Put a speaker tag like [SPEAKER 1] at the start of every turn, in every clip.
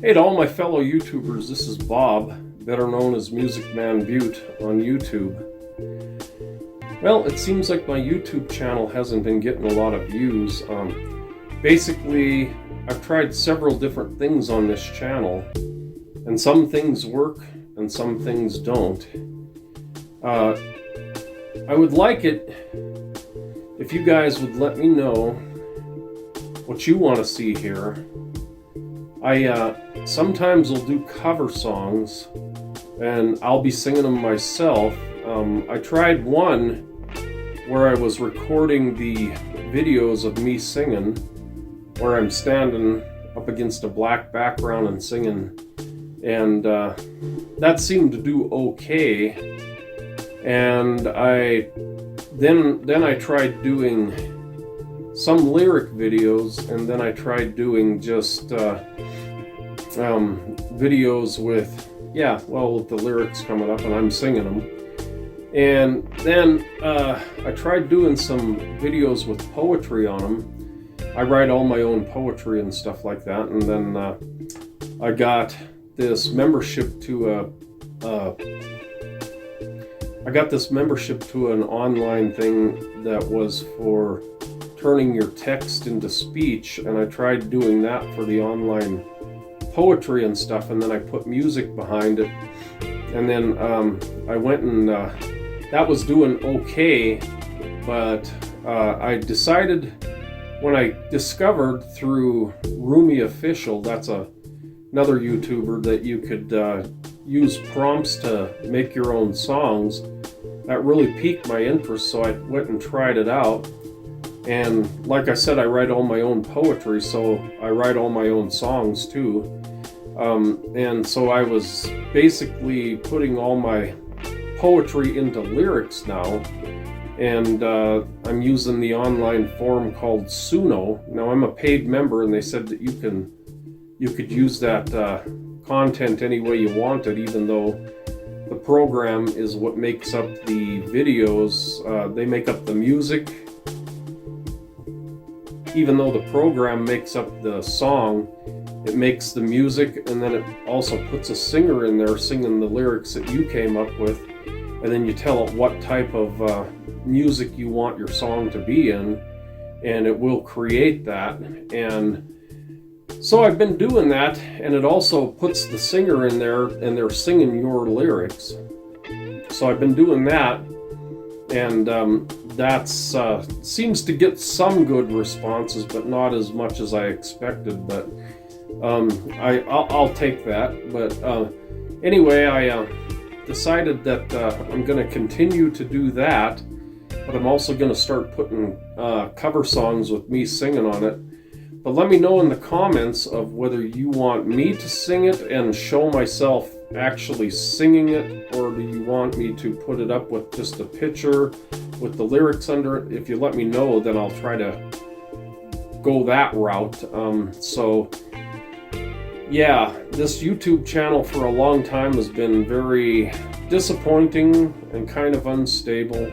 [SPEAKER 1] Hey to all my fellow YouTubers, this is Bob, better known as Music Man Butte on YouTube. Well, it seems like my YouTube channel hasn't been getting a lot of views. Basically, I've tried several different things on this channel, and some things work and some things don't. I would like it if you guys would let me know what you want to see here. I sometimes will do cover songs and I'll be singing them myself. I tried one where I was recording the videos of me singing, where I'm standing up against a black background and singing, and that seemed to do okay. And then I tried doing some lyric videos, and then I tried doing just videos with the lyrics coming up and I'm singing them. And then I tried doing some videos with poetry on them. I write all my own poetry and stuff like that. And then I got this membership to an online thing that was for turning your text into speech, and I tried doing that for the online poetry and stuff, and then I put music behind it, and then I went and that was doing okay, but I decided, when I discovered through RoomieOfficial, that's another YouTuber, that you could use prompts to make your own songs. That really piqued my interest, so I went and tried it out. And like I said, I write all my own poetry, so I write all my own songs too. And so I was basically putting all my poetry into lyrics now. And I'm using the online forum called Suno. Now, I'm a paid member, and they said that you could use that content any way you wanted, even though the program is what makes up the videos. They make up the music. Even though the program makes up the song, it makes the music, and then it also puts a singer in there singing the lyrics that you came up with, and then you tell it what type of music you want your song to be in, and it will create that. And so I've been doing that, and it also puts the singer in there, and they're singing your lyrics. So I've been doing that, and that's seems to get some good responses, but not as much as I expected. But I'll take that. But anyway, I decided that I'm going to continue to do that, but I'm also going to start putting cover songs with me singing on it. But let me know in the comments of whether you want me to sing it and show myself actually singing it, or do you want me to put it up with just a picture with the lyrics under it. If you let me know, then I'll try to go that route. So yeah, this YouTube channel for a long time has been very disappointing and kind of unstable.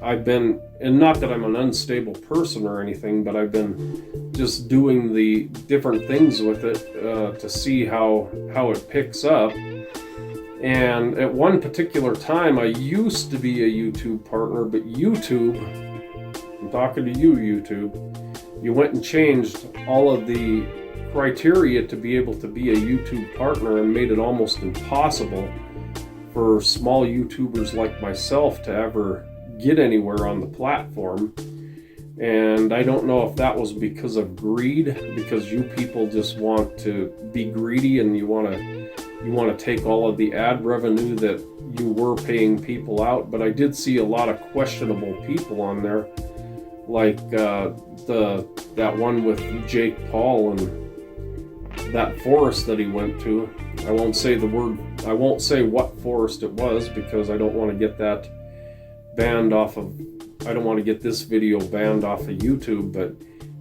[SPEAKER 1] I've been, and not that I'm an unstable person or anything, but I've been just doing the different things with it to see how it picks up. And at one particular time, I used to be a YouTube partner, but YouTube, I'm talking to you, YouTube, you went and changed all of the criteria to be able to be a YouTube partner and made it almost impossible for small YouTubers like myself to ever get anywhere on the platform. And I don't know if that was because of greed, because you people just want to be greedy and you want to take all of the ad revenue that you were paying people out. But I did see a lot of questionable people on there, like that one with Jake Paul and that forest that he went to. I won't say what forest it was, because I don't want to get that banned off of, I don't want to get this video banned off of YouTube. But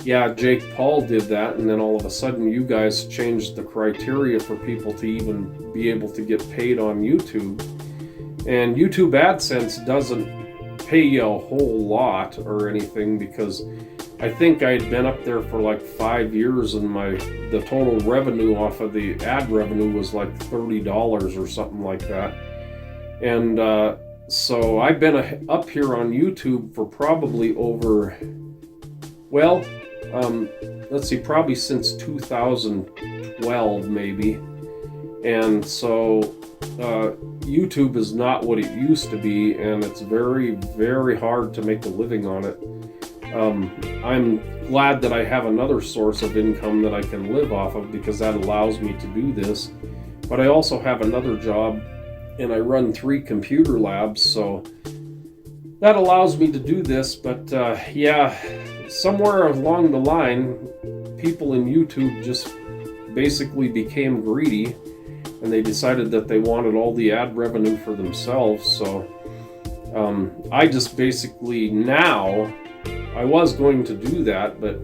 [SPEAKER 1] yeah, Jake Paul did that, and then all of a sudden you guys changed the criteria for people to even be able to get paid on YouTube. And YouTube AdSense doesn't pay you a whole lot or anything, because I think I had been up there for like 5 years, and the total revenue off of the ad revenue was like $30 or something like that. And so I've been up here on YouTube for probably over, well, let's see, probably since 2012 maybe. And so YouTube is not what it used to be, and it's very, very hard to make a living on it. I'm glad that I have another source of income that I can live off of, because that allows me to do this. But I also have another job, and I run 3 computer labs, so that allows me to do this. But yeah, somewhere along the line, people in YouTube just basically became greedy, and they decided that they wanted all the ad revenue for themselves. So I just basically now, I was going to do that, but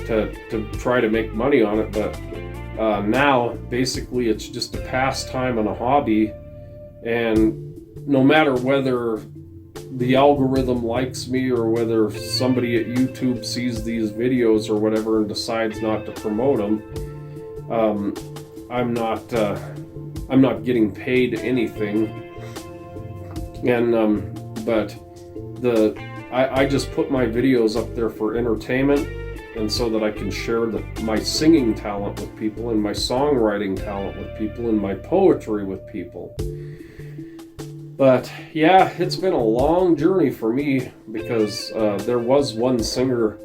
[SPEAKER 1] to try to make money on it, but now basically it's just a pastime and a hobby. And no matter whether the algorithm likes me or whether somebody at YouTube sees these videos or whatever and decides not to promote them, I'm not getting paid anything. And but I just put my videos up there for entertainment, and so that I can share my singing talent with people, and my songwriting talent with people, and my poetry with people. But yeah, it's been a long journey for me, because there was one singer,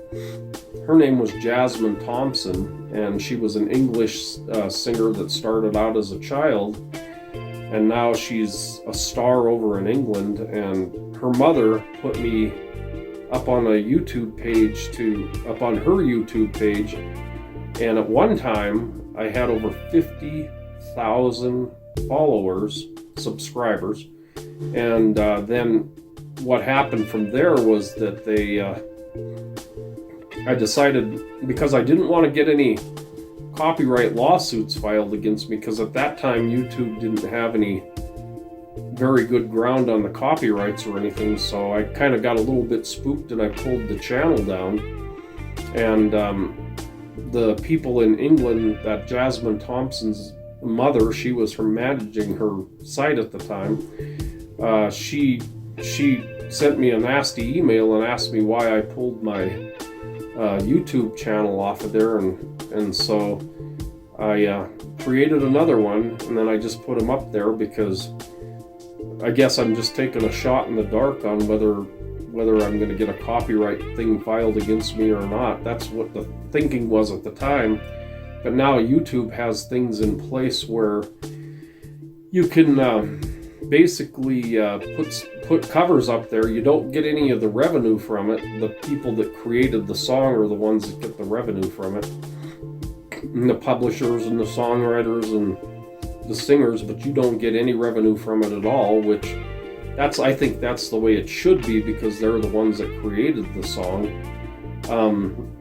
[SPEAKER 1] her name was Jasmine Thompson, and she was an English singer that started out as a child, and now she's a star over in England. And her mother put me up on her YouTube page, and at one time I had over 50,000 subscribers. And then what happened from there was that I decided, because I didn't want to get any copyright lawsuits filed against me, because at that time YouTube didn't have any very good ground on the copyrights or anything, so I kind of got a little bit spooked and I pulled the channel down. And the people in England, that Jasmine Thompson's mother, she was managing her site at the time, she sent me a nasty email and asked me why I pulled my YouTube channel off of there, and so I created another one, and then I just put them up there, because I guess I'm just taking a shot in the dark on whether I'm going to get a copyright thing filed against me or not. That's what the thinking was at the time. But now YouTube has things in place where you can basically put covers up there. You don't get any of the revenue from it. The people that created the song are the ones that get the revenue from it, and the publishers and the songwriters and the singers, but you don't get any revenue from it at all, which I think that's the way it should be, because they're the ones that created the song.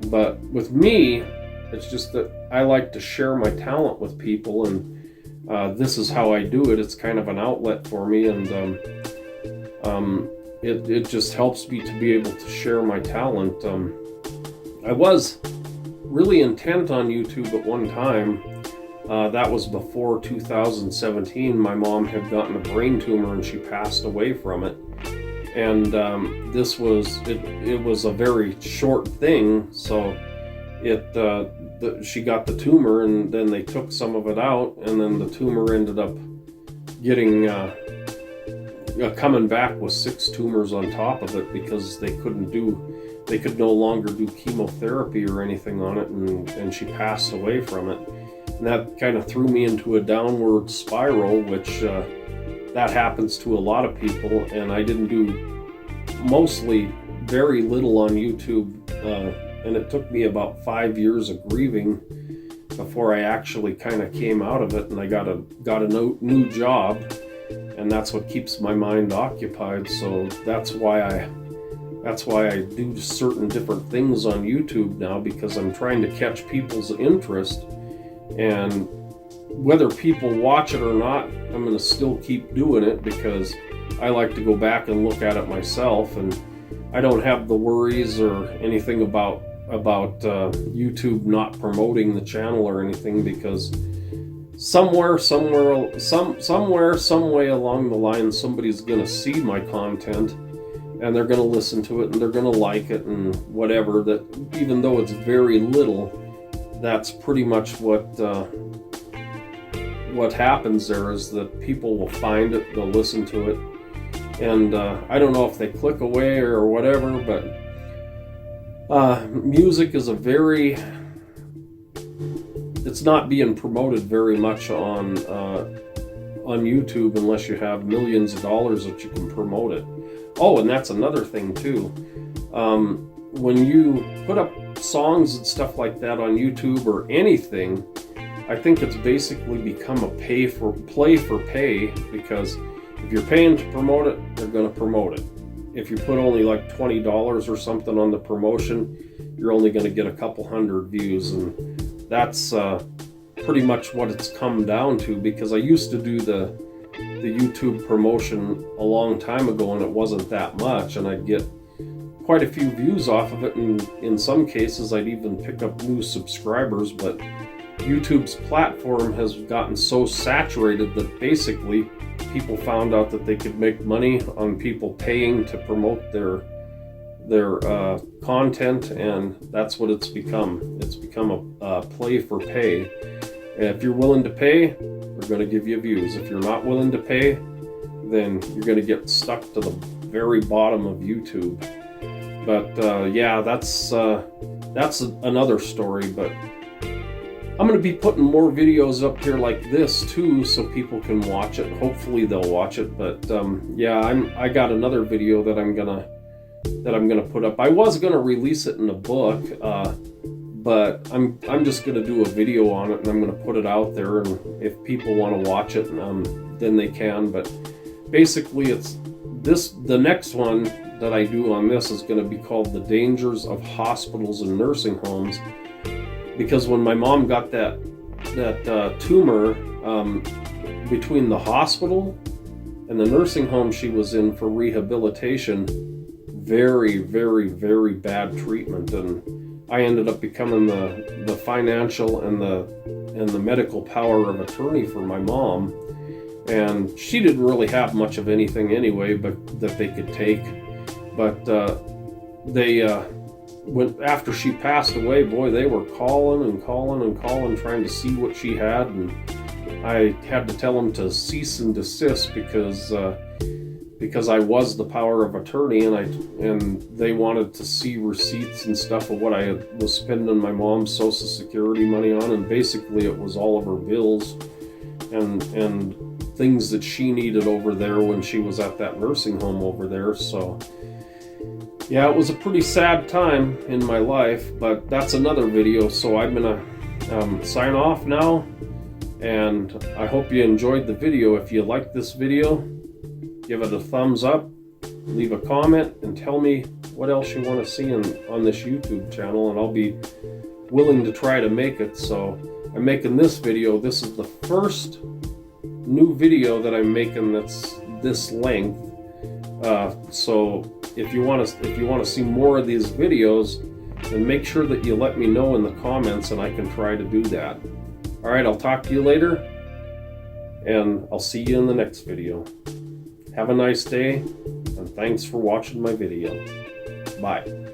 [SPEAKER 1] But with me, it's just that I like to share my talent with people, and this is how I do it. It's kind of an outlet for me, and it just helps me to be able to share my talent. I was really intent on YouTube at one time. That was before 2017. My mom had gotten a brain tumor and she passed away from it. And it was a very short thing. So she got the tumor, and then they took some of it out, and then the tumor ended up coming back with 6 tumors on top of it, because they could no longer do chemotherapy or anything on it, and she passed away from it. And that kind of threw me into a downward spiral, which that happens to a lot of people. And I didn't do mostly very little on YouTube, and it took me about 5 years of grieving before I actually kind of came out of it, and I got a new job, and that's what keeps my mind occupied. So that's why I do certain different things on YouTube now, because I'm trying to catch people's interest. And whether people watch it or not, I'm going to still keep doing it, because I like to go back and look at it myself, and I don't have the worries or anything about about YouTube not promoting the channel or anything, because some way along the line, somebody's going to see my content and they're going to listen to it and they're going to like it and whatever. That even though it's very little, that's pretty much what happens there, is that people will find it, they'll listen to it, and I don't know if they click away or whatever, but music is it's not being promoted very much on YouTube unless you have millions of dollars that you can promote it. Oh, and that's another thing too. When you put up songs and stuff like that on YouTube or anything, I think it's basically become a play for pay, because if you're paying to promote it, they're going to promote it. If you put only like $20 or something on the promotion, you're only going to get a couple hundred views, and that's pretty much what it's come down to. Because I used to do the YouTube promotion a long time ago, and it wasn't that much, and I'd get quite a few views off of it, and in some cases I'd even pick up new subscribers. But YouTube's platform has gotten so saturated that basically people found out that they could make money on people paying to promote their content, and that's what it's become. It's become a play for pay. If you're willing to pay, they're going to give you views. If you're not willing to pay, then you're going to get stuck to the very bottom of YouTube. But yeah, that's another story. But I'm going to be putting more videos up here like this too, so people can watch it. Hopefully they'll watch it. But yeah, I got another video that I'm gonna put up. I was gonna release it in a book, but I'm just gonna do a video on it, and I'm gonna put it out there. And if people want to watch it, then they can. But basically, the next one that I do on this is going to be called "The Dangers of Hospitals and Nursing Homes." Because when my mom got that tumor, between the hospital and the nursing home she was in for rehabilitation, very, very, very bad treatment, and I ended up becoming the financial and the medical power of attorney for my mom. And she didn't really have much of anything anyway, but that they could take. But after she passed away, boy, they were calling and calling and calling, trying to see what she had, and I had to tell them to cease and desist because I was the power of attorney, and they wanted to see receipts and stuff of what I was spending my mom's Social Security money on, and basically it was all of her bills and things that she needed over there when she was at that nursing home over there. So yeah, it was a pretty sad time in my life, but that's another video. So I'm gonna sign off now, and I hope you enjoyed the video. If you liked this video, give it a thumbs up, leave a comment, and tell me what else you want to see on this YouTube channel, and I'll be willing to try to make it. So I'm making this video. This is the first new video that I'm making that's this length. So if you want to see more of these videos, then make sure that you let me know in the comments, and I can try to do that. All right, I'll talk to you later, and I'll see you in the next video. Have a nice day, and thanks for watching my video. Bye.